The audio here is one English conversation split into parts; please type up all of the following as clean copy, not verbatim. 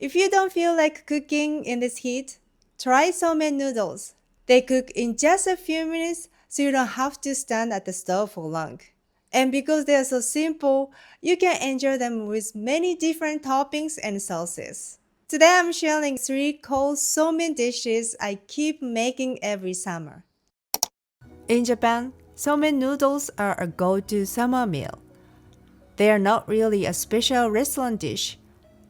If you don't feel like cooking in this heat, try Somen Noodles. They cook in just a few minutes, so you don't have to stand at the stove for long. And because they are so simple, you can enjoy them with many different toppings and sauces. Today I'm sharing 3 cold somen dishes I keep making every summer. In Japan, somen noodles are a go-to summer meal. They are not really a special restaurant dish.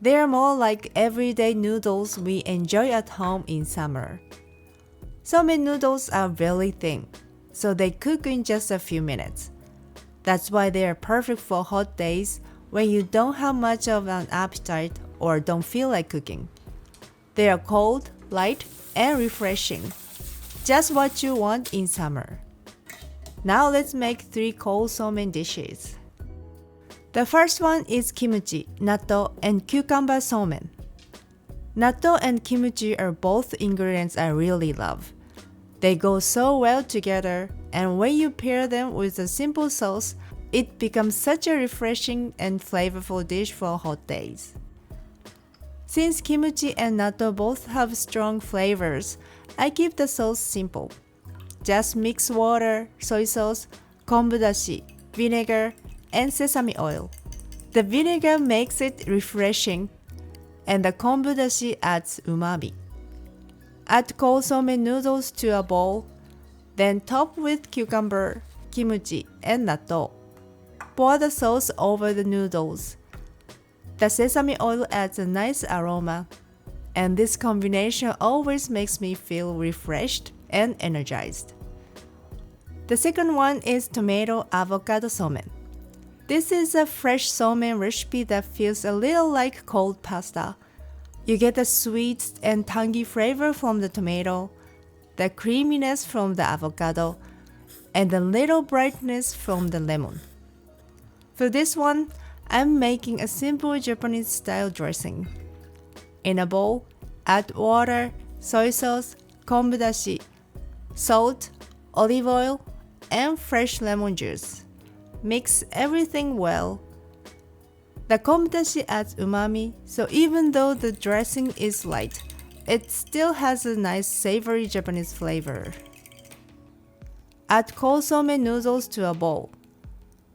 They are more like everyday noodles we enjoy at home in summer. Somen noodles are very thin, so they cook in just a few minutes. That's why they are perfect for hot days when you don't have much of an appetite or don't feel like cooking. They are cold, light, and refreshing. Just what you want in summer. Now let's make 3 cold somen dishes. The first one is kimchi, natto, and cucumber somen. Natto and kimchi are both ingredients I really love. They go so well together, and when you pair them with a simple sauce, it becomes such a refreshing and flavorful dish for hot days. Since kimchi and natto both have strong flavors, I keep the sauce simple. Just mix water, soy sauce, kombu dashi, vinegar, and sesame oil. The vinegar makes it refreshing, and the kombu dashi adds umami. Add cold somen noodles to a bowl, then top with cucumber, kimchi, and natto. Pour the sauce over the noodles. The sesame oil adds a nice aroma, and this combination always makes me feel refreshed and energized. The second one is tomato avocado somen. This is a fresh somen recipe that feels a little like cold pasta. You get the sweet and tangy flavor from the tomato, the creaminess from the avocado, and the little brightness from the lemon. For this one, I'm making a simple Japanese-style dressing. In a bowl, add water, soy sauce, kombu dashi, salt, olive oil, and fresh lemon juice. Mix everything well. The kombu dashi adds umami, so even though the dressing is light, it still has a nice savory Japanese flavor. Add cold somen noodles to a bowl.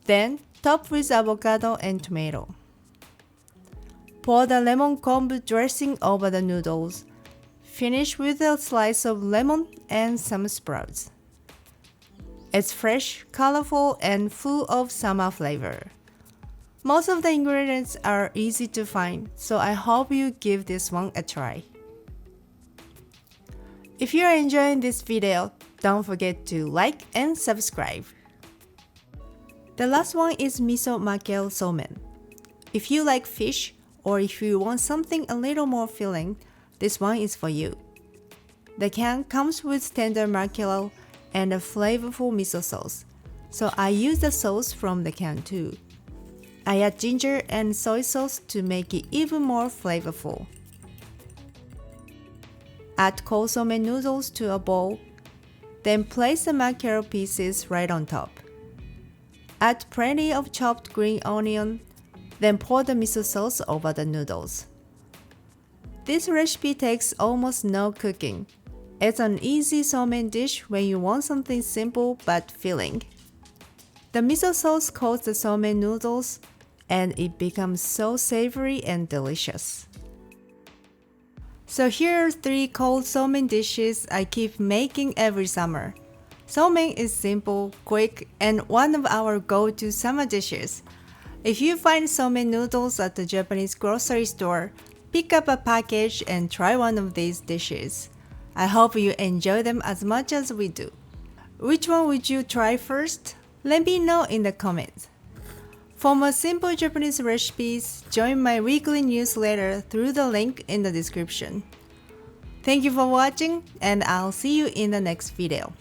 Then top with avocado and tomato. Pour the lemon kombu dressing over the noodles. Finish with a slice of lemon and some sprouts. It's fresh, colorful, and full of summer flavor. Most of the ingredients are easy to find, so I hope you give this one a try. If you are enjoying this video, don't forget to like and subscribe. The last one is Miso Mackerel Somen. If you like fish, or if you want something a little more filling, this one is for you. The can comes with tender mackerel and a flavorful miso sauce, so I use the sauce from the can too. I add ginger and soy sauce to make it even more flavorful. Add cold somen noodles to a bowl, then place the mackerel pieces right on top. Add plenty of chopped green onion, then pour the miso sauce over the noodles. This recipe takes almost no cooking. It's an easy somen dish when you want something simple but filling. The miso sauce coats the somen noodles, and it becomes so savory and delicious. So here are 3 cold somen dishes I keep making every summer. Somen is simple, quick, and one of our go-to summer dishes. If you find somen noodles at the Japanese grocery store, pick up a package and try one of these dishes. I hope you enjoy them as much as we do. Which one would you try first? Let me know in the comments. For more simple Japanese recipes, join my weekly newsletter through the link in the description. Thank you for watching, and I'll see you in the next video.